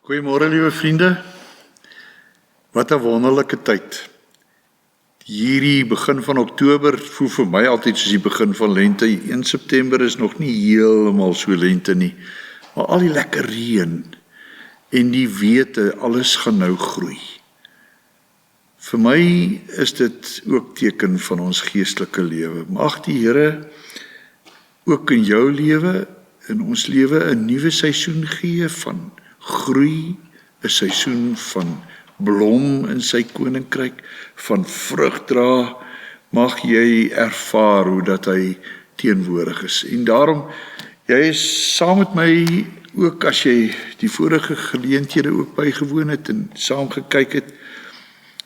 Goeiemôre liewe vriende. Wat 'n wonderlike tyd. Hierdie begin van Oktober voel vir my altyd soos die begin van lente. 1 September is nog nie heeltemal so lente nie, maar al die lekker reën en die wete alles gaan nou groei. Vir my is dit ook teken van ons geestelike lewe. Mag die Here ook in jou lewe, in ons lewe 'n nuwe seisoen gee van groei, 'n seisoen van blom in sy koninkryk, van vrug dra. Mag jy ervaar hoe dat hy teenwoordig is. En daarom, jy is saam met my ook as jy die vorige geleenthede ook bygewoon het en saam gekyk het,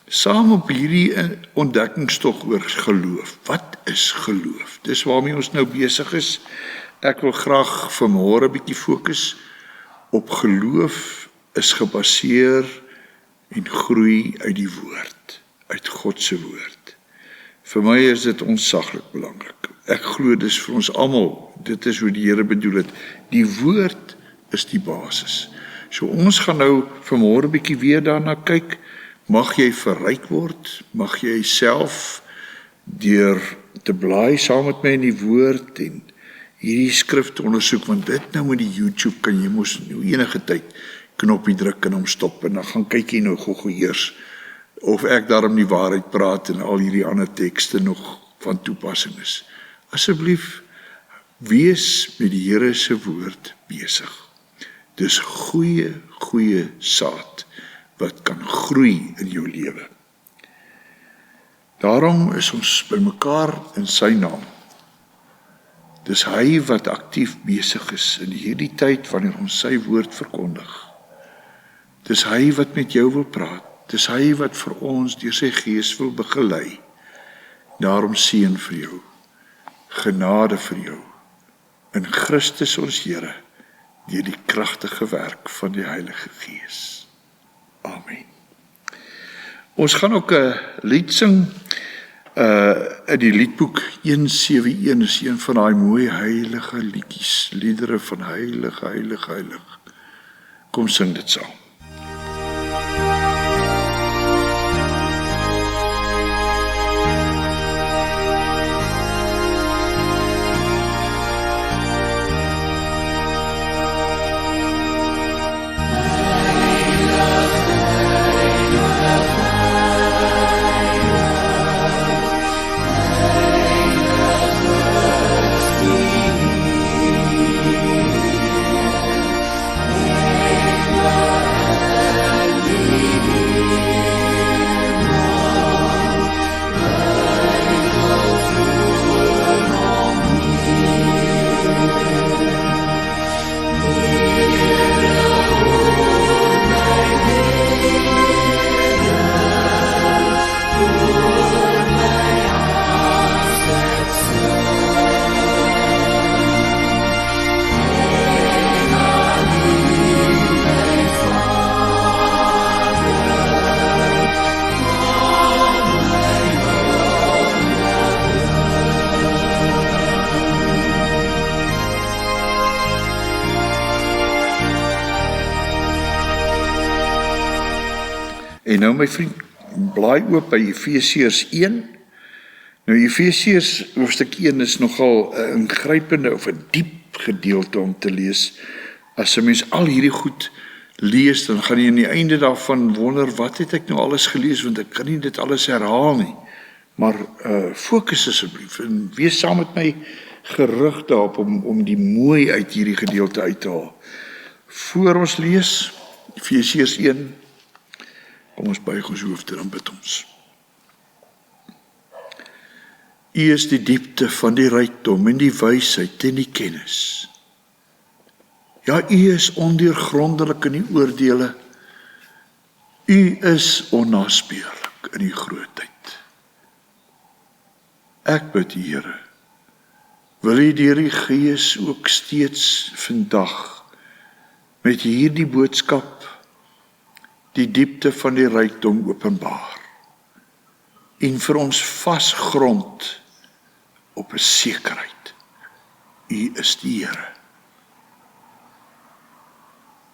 saam op hierdie ontdekkingstog oor geloof. Wat is geloof? Dis waarmee ons nou besig is. Ek wil graag vanmôre 'n bietjie fokus op geloof is gebaseer en groei uit die woord, uit God se woord. Vir my is dit ontsaglik belangrik. Ek glo dis vir ons almal, dit is hoe die Here bedoel het. Die woord is die basis. So ons gaan nou vanmôre 'n bietjie weer daarna kyk. Mag jy verryk word, mag jy self deur te blaai saam met my in die woord en hierdie skrif te ondersoek, want dit nou met die YouTube kan jy mos enige tyd knoppie druk en hom stop en dan gaan kyk jy nou gou eers of ek daarom die waarheid praat en al hierdie ander tekste nog van toepassing is. Asseblief, wees met die Here se woord besig. Dis goeie saad wat kan groei in jou lewe. Daarom is ons bymekaar in sy naam. Dis hy wat aktief besig is in hierdie tyd wanneer ons sy woord verkondig. Dis hy wat met jou wil praat. Dis hy wat vir ons deur sy gees wil begelei. Daarom seën vir jou, genade vir jou, in Christus ons Here, deur die kragtige werk van die Heilige Gees. Amen. Ons gaan ook 'n lied sing, in die liedboek 171 is een van daai mooi heilige liedjies, liedere van heilig. Kom sing dit saam. En nou my vriend, blaai oop by Efesiërs 1. Nou Efesiërs hoofstuk 1 is nogal 'n ingrypende of 'n diep gedeelte om te lees. As 'n mens al hierdie goed lees, dan gaan jy aan die einde daarvan wonder, wat het ek nou alles gelees, want ek kan nie dit alles herhaal nie. Maar fokus asseblief en wees saam met my gerig daarop om die mooi uit hierdie gedeelte uit te haal. Voor ons lees, Efesiërs 1, kom ons buig ons hoofde, dan bid ons. U is die diepte van die rykdom en die wysheid en die kennis. Ja, u is ondeurgrondelik in die oordeele. U is onnaspeurlik in die grootheid. Ek bid, Here, wil u deur die Gees ook steeds vandag met hierdie boodskap die diepte van die rykdom openbaar en vir ons vasgrond op 'n sekerheid. U is die Here.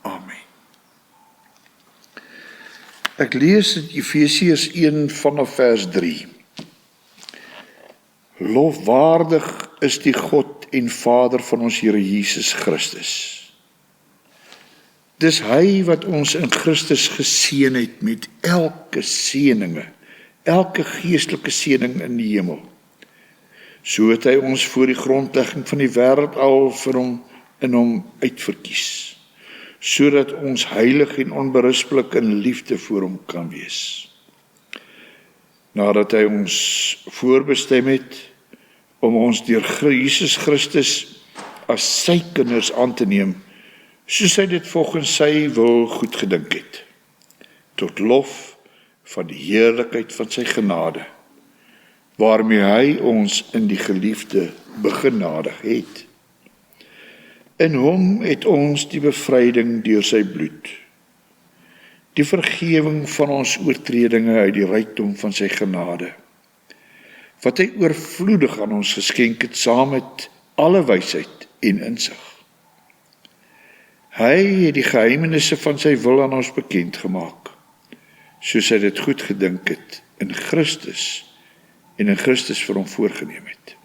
Amen. Ek lees in Efesiërs 1 vanaf vers 3. Lofwaardig is die God en Vader van ons Here Jesus Christus. Dis hy wat ons in Christus geseën het met elke seëninge, elke geestelike seëning in die hemel. So het hy ons voor die grondlegging van die wêreld al in hom uitverkies, sodat ons heilig en onberispelik in liefde voor hom kan wees. Nadat hy ons voorbestem het om ons deur Jesus Christus as sy kinders aan te neem, soos hy dit volgens sy wil goedgedink het, tot lof van die heerlikheid van sy genade, waarmee hy ons in die geliefde begenadig het. In hom het ons die bevryding deur sy bloed, die vergewing van ons oortredinge uit die rykdom van sy genade, wat hy oorvloedig aan ons geskenk het, saam met alle wysheid en insig. Hy het die geheimenisse van sy wil aan ons bekend gemaak, soos hy dit goed gedink het in Christus en in Christus vir hom voorgeneem het,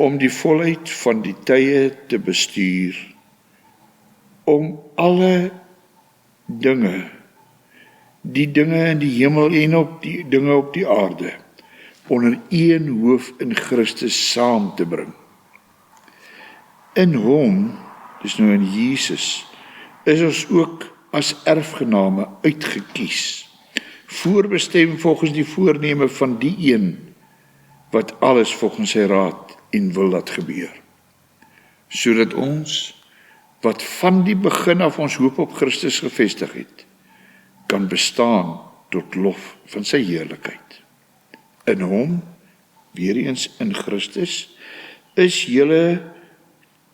om die volheid van die tye te bestuur, om alle dinge, die dinge in die hemel en op die dinge op die aarde, onder een hoof in Christus saam te bring. In hom, dis nou in Jesus, is ons ook as erfgename uitgekies, voorbestem volgens die voorneme van die een, wat alles volgens sy raad en wil laat gebeur, sodat ons, wat van die begin af ons hoop op Christus gevestig het, kan bestaan tot lof van sy heerlikheid. In hom, weer eens in Christus, is julle,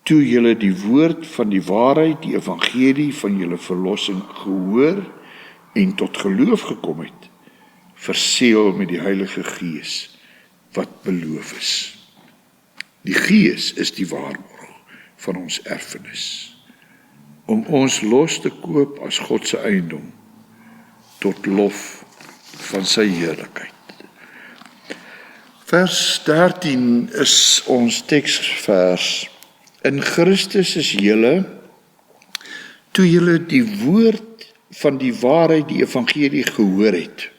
toe julle die woord van die waarheid, die evangelie van julle verlossing gehoor en tot geloof gekom het, verseël met die Heilige Gees, wat beloof is. Die Gees is die waarborg van ons erfenis, om ons los te koop as God se eiendom, tot lof van sy heerlikheid. Vers 13 is ons teksvers. In Christus is julle, toe julle die woord van die waarheid, die evangelie gehoor het,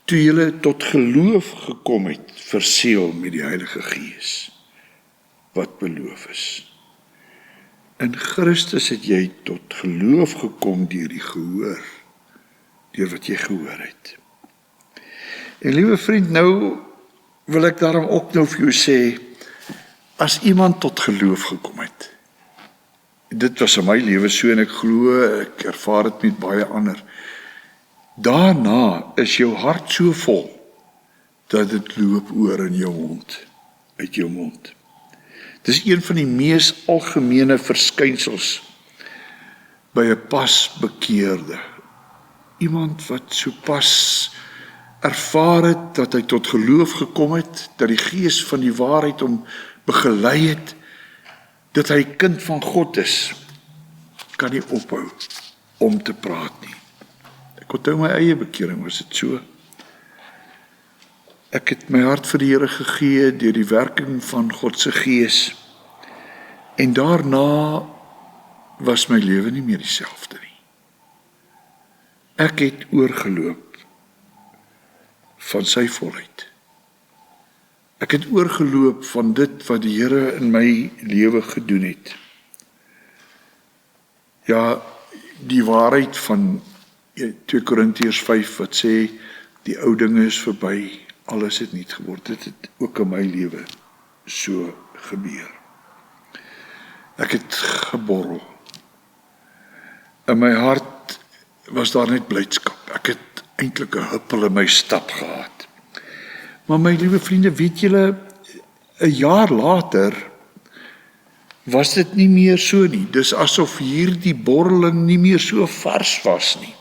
toe julle tot geloof gekom het, verseël met die Heilige Gees, wat beloof is. In Christus het jy tot geloof gekom deur die gehoor, deur wat jy gehoor het. En liewe vriend, nou wil ek daarom ook nou vir jou sê, as iemand tot geloof gekom het, dit was in my lewe so, en ek glo, ek ervaar dit met baie ander, daarna is jou hart so vol, dat dit loop oor in jou mond, uit jou mond. Dit is een van die mees algemene verskynsels, by 'n pas bekeerde, iemand wat so pas ervaar het, dat hy tot geloof gekom het, dat die Gees van die waarheid hom begelei het, dat hy kind van God is, kan nie ophou om te praat nie. Ek onthou my eie bekering, was dit so. Ek het my hart vir die Here gegee deur die werking van God se Gees, en daarna was my lewe nie meer dieselfde nie. Ek het oorgeloop van sy volheid. Ek het oorgeloop van dit wat die Here in my lewe gedoen het. Ja, die waarheid van 2 Korintiërs 5 wat sê, die ou dinge is verby, alles het nuut geword. Dit het ook in my lewe so gebeur. Ek het geborrel. In my hart was daar net blydskap. Ek het eintlik 'n huppel in my stap gehad. Maar my liewe vriende, weet julle, 'n jaar later was dit nie meer so nie. Dis asof hierdie borreling nie meer so vars was nie.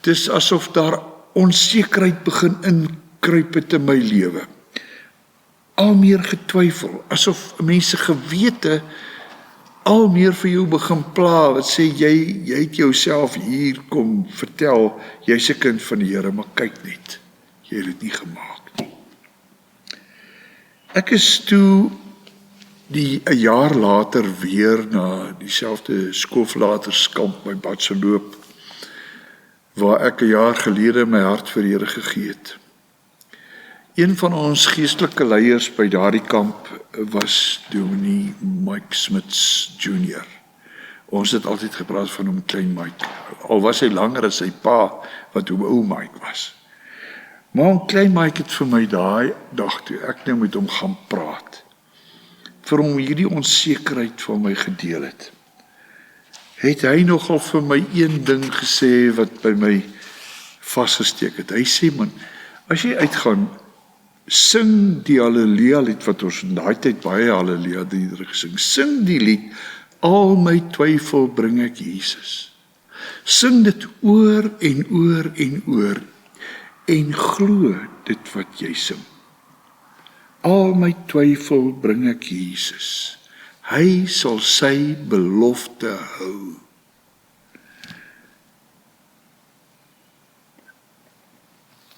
Dis asof daar onsekerheid begin inkruip het in my lewe. Al meer getwyfel, asof mense gewete al meer vir jou begin pla, wat sê, jy het jouself hier kom vertel, jy's 'n kind van die Here, maar kyk net, jy het dit nie gemaak nie. Ek is toe 'n jaar later weer na dieselfde skoolverlaterskamp by Batseloop, waar ek 'n jaar gelede my hart vir die Here gegee het. Een van ons geestelike leiers by daardie kamp was Dominee Mike Smits Jr. Ons het altyd gepraat van hom Klein Mike, al was hy langer as sy pa, wat hom ou Mike was. Maar Klein Mike het vir my daai dag toe ek nou met hom gaan praat, vir hom hierdie onsekerheid van my gedeel het hy nogal vir my een ding gesê wat by my vasgesteek het. Hy sê, man, as jy uitgaan, sing die Halleluja lied wat ons in daai tyd baie Halleluja liedere gesing. Sing die lied, al my twyfel bring ek Jesus. Sing dit oor en oor en oor en glo dit wat jy sing. Al my twyfel bring ek Jesus. Hy sal sy belofte hou.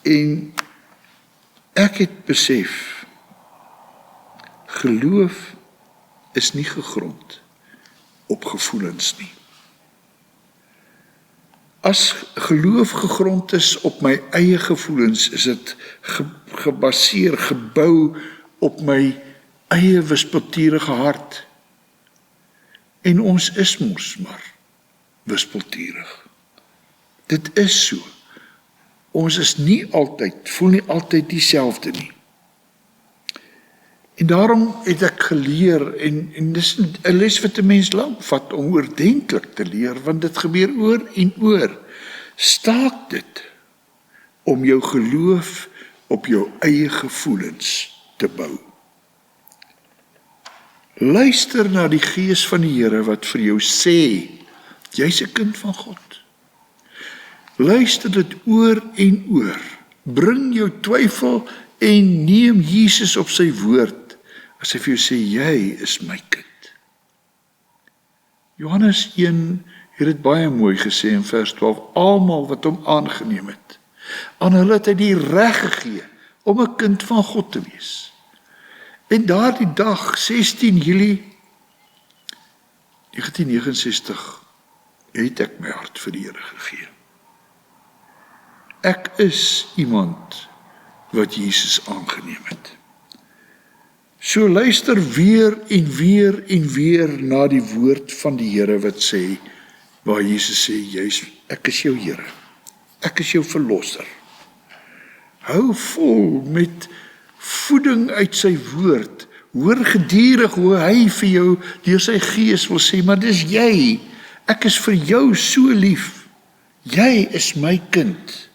En ek het besef, geloof is nie gegrond op gevoelens nie. As geloof gegrond is op my eie gevoelens, is dit gebaseer, gebou op my eie wispelturige hart. En ons is mos maar wispelturig. Dit is so. Ons is nie altyd, voel nie altyd dieselfde nie. En daarom het ek geleer, en dis 'n les wat 'n mens lank vat om oordentlik te leer, want dit gebeur oor en oor. Staak dit om jou geloof op jou eie gevoelens te bou. Luister na die Gees van die Here wat vir jou sê, jy's 'n kind van God. Luister dit oor en oor. Bring jou twyfel en neem Jesus op sy woord, as hy vir jou sê, jy is my kind. Johannes 1 het dit baie mooi gesê in vers 12, almal wat hom aangeneem het, aan hulle het hy die reg gegee om 'n kind van God te wees. En daardie dag, 16 Julie 1969, het ek my hart vir die Here gegee. Ek is iemand wat Jesus aangeneem het. So luister weer en weer en weer na die woord van die Here wat sê, waar Jesus sê, ek is jou Here, ek is jou verlosser. Hou vol met voeding uit sy woord, hoor gedurig hoe hy vir jou deur sy Gees wil sê, maar dis jy, ek is vir jou so lief, jy is my kind.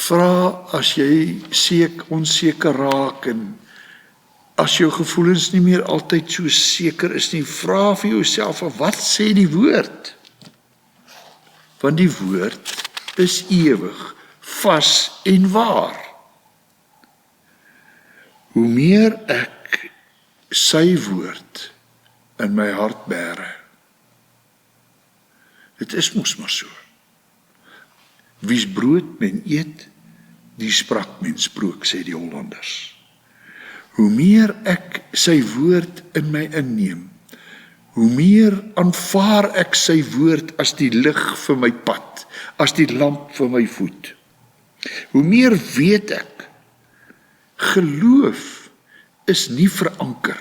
Vra as jy onseker raak en as jou gevoelens nie meer altyd so seker is nie, vra vir jouself, wat sê die woord? Want die woord is ewig, vas en waar. Hoe meer ek sy woord in my hart bære, dit is mos maar so. Wie's brood men eet, die sprak men sprook, sê die Hollanders. Hoe meer ek sy woord in my inneem, hoe meer aanvaar ek sy woord as die lig vir my pad, as die lamp vir my voet. Hoe meer weet ek, geloof is nie veranker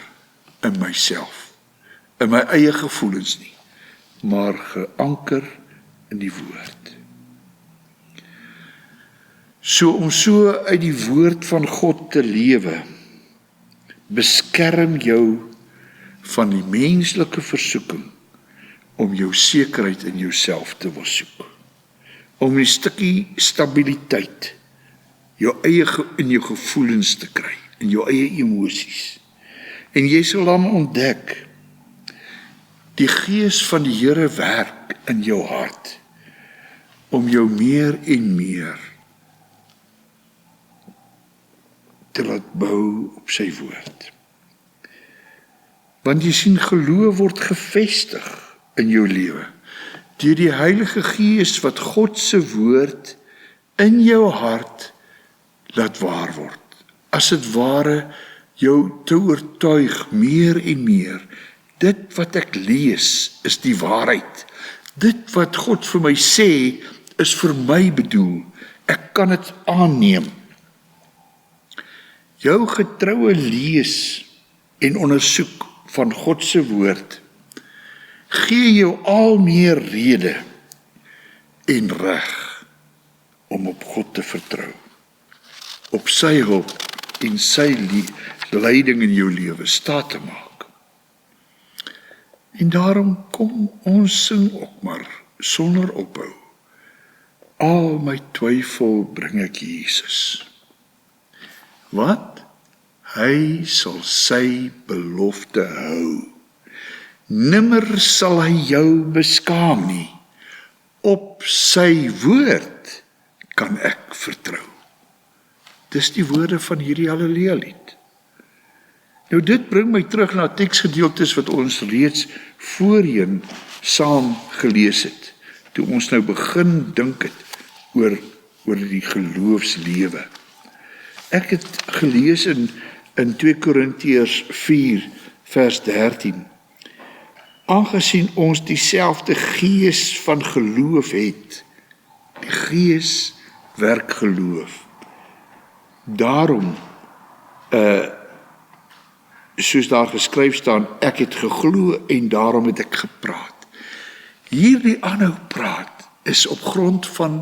in myself, in my eie gevoelens nie, maar geanker in die woord. So om so uit die woord van God te lewe, beskerm jou van die menslike versoeking om jou sekerheid in jouself te wil soek. Om 'n stukkie stabiliteit in jou gevoelens te kry, in jou eie emosies. En jy sal dan ontdek, die Gees van die Here werk in jou hart, om jou meer en meer te laat bou op sy woord. Want jy sien, geloof word gevestig in jou lewe, deur die Heilige Gees wat God se woord in jou hart laat waar word. As dit ware jou te oortuig meer en meer. Dit wat ek lees is die waarheid. Dit wat God vir my sê is vir my bedoel. Ek kan dit aanneem. Jou getroue lees en ondersoek van God se woord gee jou al meer rede en reg om op God te vertrou, op sy hulp en sy leiding in jou lewe staat te maak. En daarom kom ons sing ook maar sonder ophou. Al my twyfel bring ek Jesus. Wat? Hy sal sy belofte hou. Nimmer sal hy jou beskaam nie. Op sy woord kan ek vertrou. Dis die woorde van hierdie Halleluja lied. Nou dit bring my terug na teksgedeeltes wat ons reeds voorheen saam gelees het, toe ons nou begin dink het oor die geloofslewe. Ek het gelees in 2 Korintiërs 4 vers 13. Aangesien ons dieselfde gees van geloof het, die gees werk geloof. Daarom, soos daar geskryf staan, ek het geglo en daarom het ek gepraat. Hierdie aanhou praat is op grond van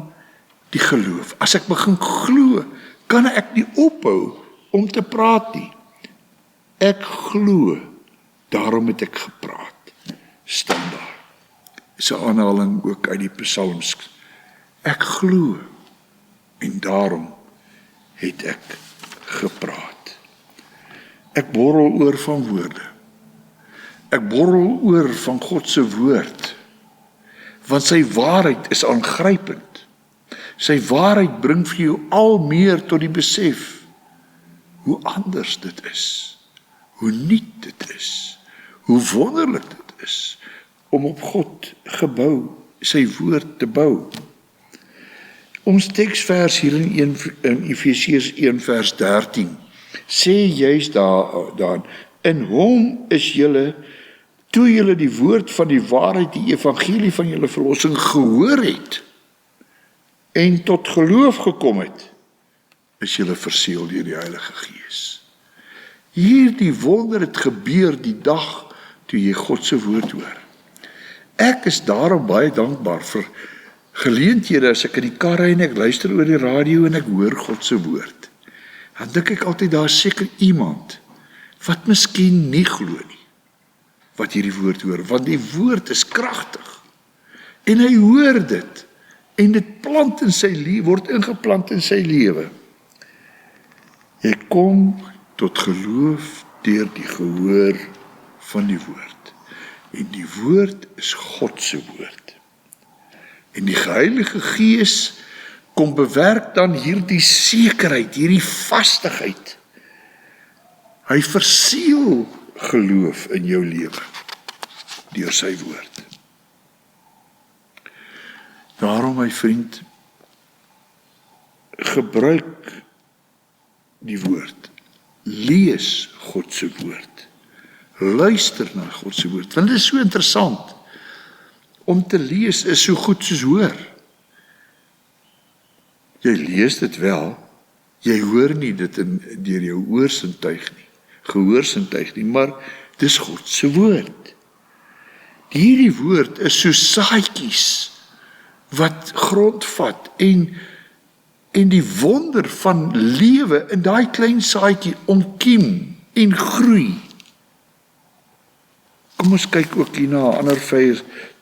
die geloof. As ek begin glo, kan ek nie ophou om te praat nie. Ek glo, daarom het ek gepraat. Staan daar. Is 'n aanhaling ook uit die Psalms. Ek glo en daarom het ek gepraat. Ek borrel oor van woorde. Ek borrel oor van God se woord. Want sy waarheid is aangrypend. Sy waarheid bring vir jou al meer tot die besef hoe anders dit is, hoe nuut dit is, hoe wonderlik dit is om op God gebou, sy woord te bou. Ons teksvers hier in Efesiërs 1 vers 13 sê juist daarin, in hom is julle, toe julle die woord van die waarheid, die evangelie van julle verlossing gehoor het, en tot geloof gekom het, is julle verseël deur die Heilige Gees. Hierdie wonder het gebeur die dag toe jy God se woord hoor. Ek is daarom baie dankbaar vir geleenthede as ek in die kar ry en ek luister oor die radio en ek hoor God se woord. Dan dink ek altyd daar is seker iemand wat miskien nie glo nie, wat hierdie woord hoor, want die woord is kragtig. En hy hoor dit en dit plant in sy lewe, word ingeplant in sy lewe. Jy kom tot geloof deur die gehoor van die woord. En die woord is God se woord. En die Heilige Gees kom bewerk dan hierdie sekerheid, hierdie vastigheid. Hy verseël geloof in jou lewe deur sy woord. Daarom, my vriend, gebruik die woord. Lees God se woord. Luister na God se woord. Want dit is so interessant. Om te lees is so goed soos hoor. Jy lees dit wel, jy hoor nie dit deur jou oorsintuig nie, gehoorsintuig nie, maar dis God se woord. Hierdie woord is so saadjies wat grondvat en die wonder van lewe in daai klein saadjie ontkiem en groei. Kom ons kyk ook hier na 'n ander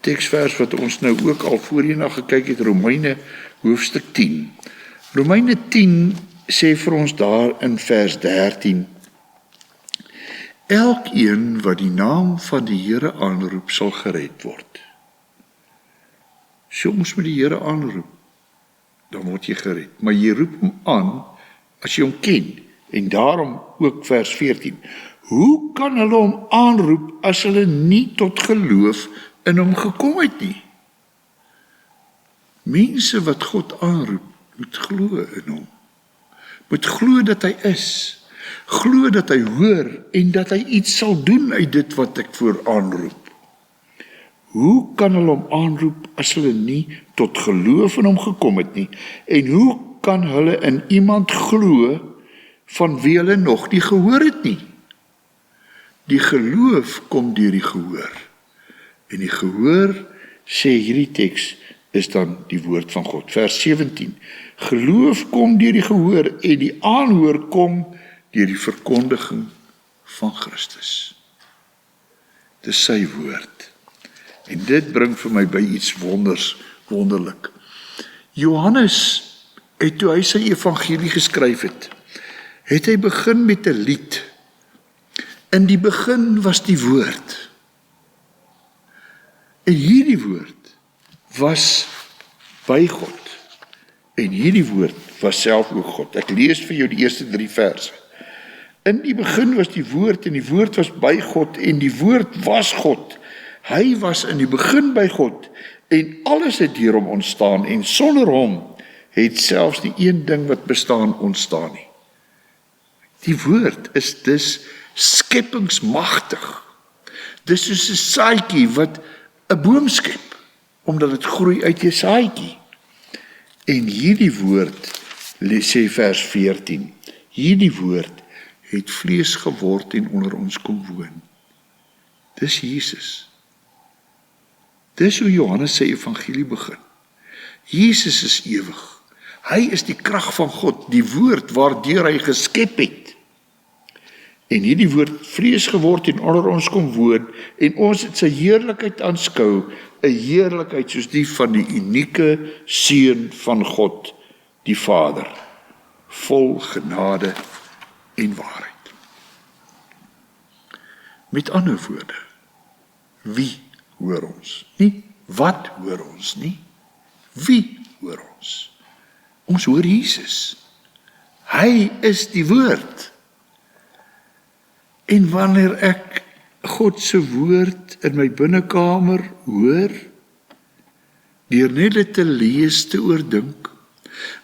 teksvers wat ons nou ook al voorheen na gekyk het, Romeine hoofstuk 10. Romeine 10 sê vir ons daar in vers 13, elkeen wat die naam van die Here aanroep sal gered word. So ons moet die Here aanroep, dan word jy gered. Maar jy roep hom aan as jy hom ken. En daarom ook vers 14, Hoe kan hulle hom aanroep as hulle nie tot geloof in hom gekom het nie? Mense wat God aanroep, moet glo in hom. Moet glo dat hy is. Glo dat hy hoor en dat hy iets sal doen uit dit wat ek voor aanroep. Hoe kan hulle hom aanroep as hulle nie tot geloof in hom gekom het nie? En hoe kan hulle in iemand glo van wie hulle nog nie gehoor het nie? Die geloof kom deur die gehoor. En die gehoor, sê hierdie teks, is dan die woord van God. Vers 17. Geloof kom deur die gehoor en die aanhoor kom deur die verkondiging van Christus. Dis sy woord. En dit bring vir my by iets wonderlik. Johannes het toe hy sy evangelie geskryf het hy begin met 'n lied. In die begin was die woord. En hierdie woord was by God. En hierdie woord was self ook God. Ek lees vir jou die eerste 3 verse. In die begin was die woord en die woord was by God en die woord was God. Hy was in die begin by God en alles het deur hom ontstaan en sonder hom het selfs die een ding wat bestaan ontstaan nie. Die woord is dus skepingsmagtig. Dis soos 'n saadjie wat 'n boom skep, omdat dit groei uit 'n saadjie. En hierdie woord, sê vers 14, hierdie woord het vlees geword en onder ons kom woon. Dis Jesus. Dis hoe Johannes sy evangelie begin. Jesus is ewig. Hy is die krag van God, die woord waardeur hy geskep het. En hierdie woord vlees geword en onder ons kom woon, en ons het sy heerlikheid aanskou, 'n heerlikheid soos die van die unieke Seun van God, die Vader, vol genade en waarheid. Met ander woorde, wie hoor ons? Nie wat hoor ons nie, wie hoor ons? Ons hoor Jesus. Hy is die woord. En wanneer ek God se woord in my binnekamer hoor, deur net dit te lees, te oordink,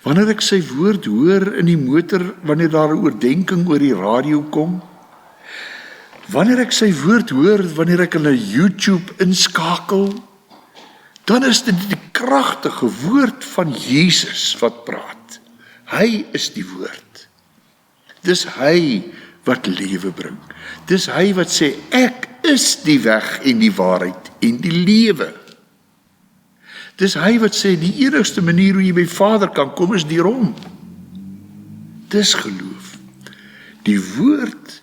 wanneer ek sy woord hoor in die motor, wanneer daar 'n oordeenking oor die radio kom, wanneer ek sy woord hoor, wanneer ek in 'n YouTube inskakel, dan is dit die kragtige woord van Jesus wat praat. Hy is die woord. Dis hy wat lewe bring. Dis hy wat sê, ek is die weg en die waarheid en die lewe. Dis hy wat sê, die enigste manier hoe jy by Vader kan kom is deur hom. Dis geloof. Die woord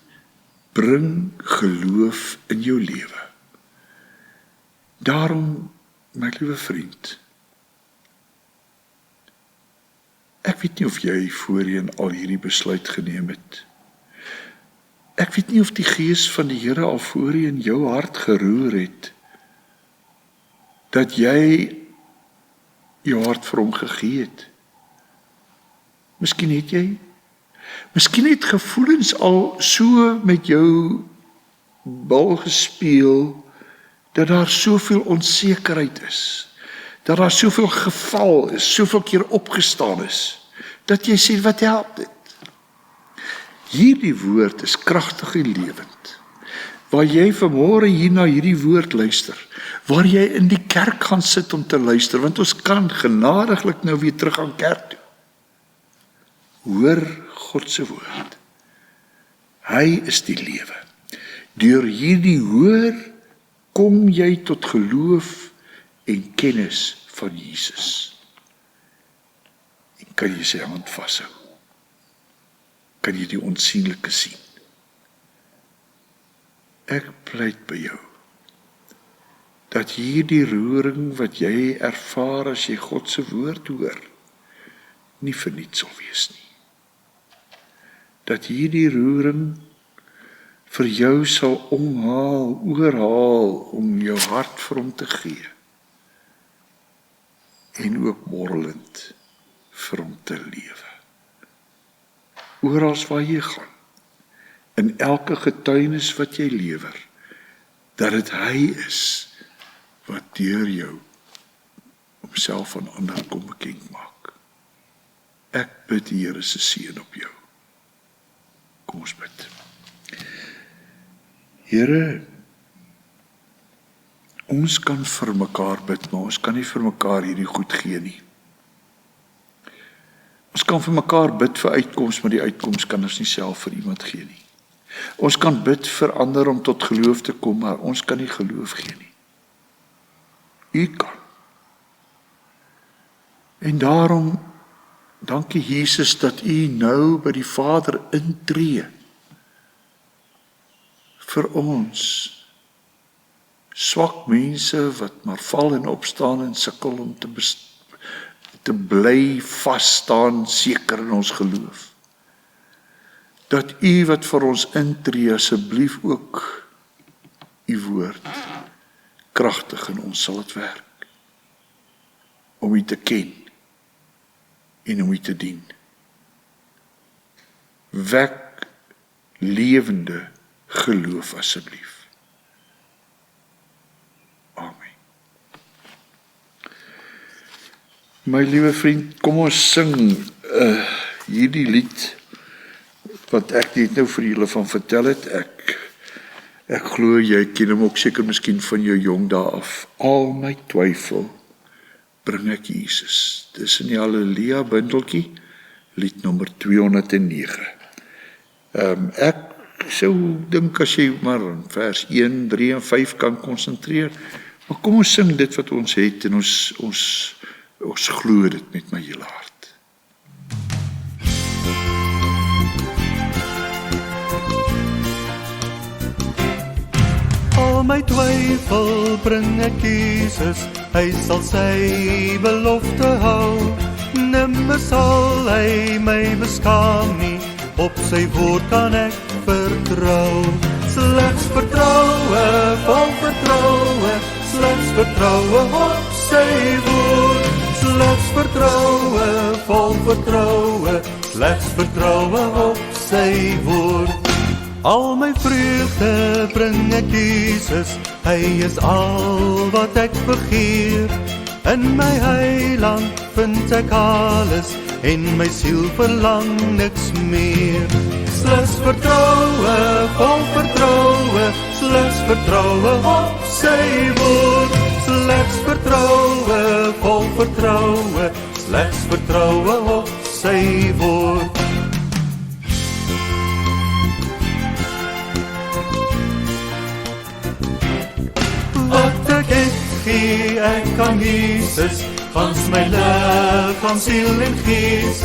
bring geloof in jou lewe. Daarom, my liewe vriend, ek weet nie of jy voorheen al hierdie besluit geneem het. Ek weet nie of die Gees van die Here al voorheen jou hart geroer het, dat jy jou hart vir hom gegee het. Miskien het jy. Miskien het gevoelens al so met jou bal gespeel, dat daar soveel onsekerheid is, dat daar soveel geval is, soveel keer opgestaan is, dat jy sê, wat help dit? Hierdie woord is kragtig en lewend. Waar jy vanmôre hier na hierdie woord luister, waar jy in die kerk gaan sit om te luister, want ons kan genadiglik nou weer terug aan kerk toe. Hoor God se woord. Hy is die lewe. Deur hierdie hoor kom jy tot geloof en kennis van Jesus. En kan jy sy hand vashou? Kan jy die onsienlike sien? Ek pleit by jou, dat hierdie roering wat jy ervaar as jy God se woord hoor, nie verniet sal wees nie. Dat hierdie roering vir jou sal oorhaal om jou hart vir hom te gee. En ook morrelend vir hom te lewe. Orals waar jy gaan, in elke getuienis wat jy lewer, dat dit hy is wat deur jou homself aan ander kom bekend maak. Ek bid die Here se seën op jou. Kom ons bid. Here, ons kan vir mekaar bid, maar ons kan nie vir mekaar hierdie goed gee nie. Ons kan vir mekaar bid vir uitkoms, maar die uitkoms kan ons nie self vir iemand gee nie. Ons kan bid vir ander om tot geloof te kom, maar ons kan nie geloof gee nie. U kan. En daarom, dankie Jesus dat u nou by die Vader intree vir ons swak mense wat maar val en opstaan en sukkel om te bly vasstaan seker in ons geloof. Dat u wat vir ons intree asseblief ook u woord kragtig in ons sal het werk om u te ken en om u te dien. Wek lewende geloof asseblief. Amen. My liewe vriend, kom ons sing hierdie lied wat ek net nou vir julle van vertel het. Ek glo jy ken hom ook seker miskien van jou jong dae af. Al my twyfel bring ek Jesus. Dis in die Halleluja bundeltjie, lied nommer 209. Ek sou dink as jy maar vers 1, 3 en 5 kan konsentreer, maar kom ons sing dit wat ons het en ons glo dit met my hele hart. Al my twyfel bring ek Jesus, hy sal sy belofte hou. Nimmer sal hy my beskaam nie, op sy woord kan ek vertrou. Slegs vertroue, vol vertroue, slegs vertroue op sy woord. Slegs vertroue, vol vertroue, slegs vertroue op sy woord. Al my vreugde bring ek Jesus, hy is al wat ek begeer. In my heiland vind ek alles, en my siel verlang niks meer. Slegs vertroue, vol vertroue, slegs vertroue op sy woord. Slegs vertroue, vol vertroue, slegs vertroue op sy woord. Wat ek het, gee ek aan Jesus, gans my liggaam, siel en gees,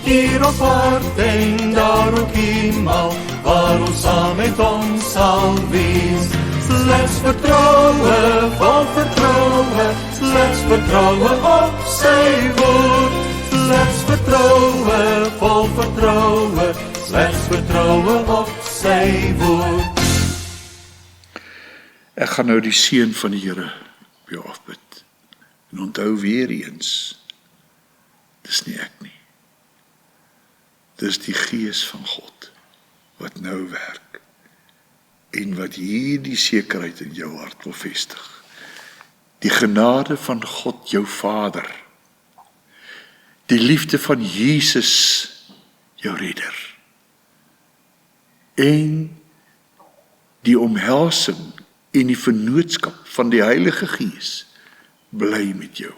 hier op aarde en daar ook hemel, waar ons saam met hom sal wees. Slegs vertroue, vol vertroue, slegs vertroue op sy woord. Slegs vertroue, vol vertroue, slegs vertroue op sy woord. Ek gaan nou die seën van die Here op jou afbid. En onthou weer eens, dis nie ek nie. Dis die Gees van God wat nou werk en wat hierdie sekerheid in jou hart wil vestig. Die genade van God jou Vader, die liefde van Jesus jou redder en die omhelsing en die vennootskap van die Heilige Gees bly met jou.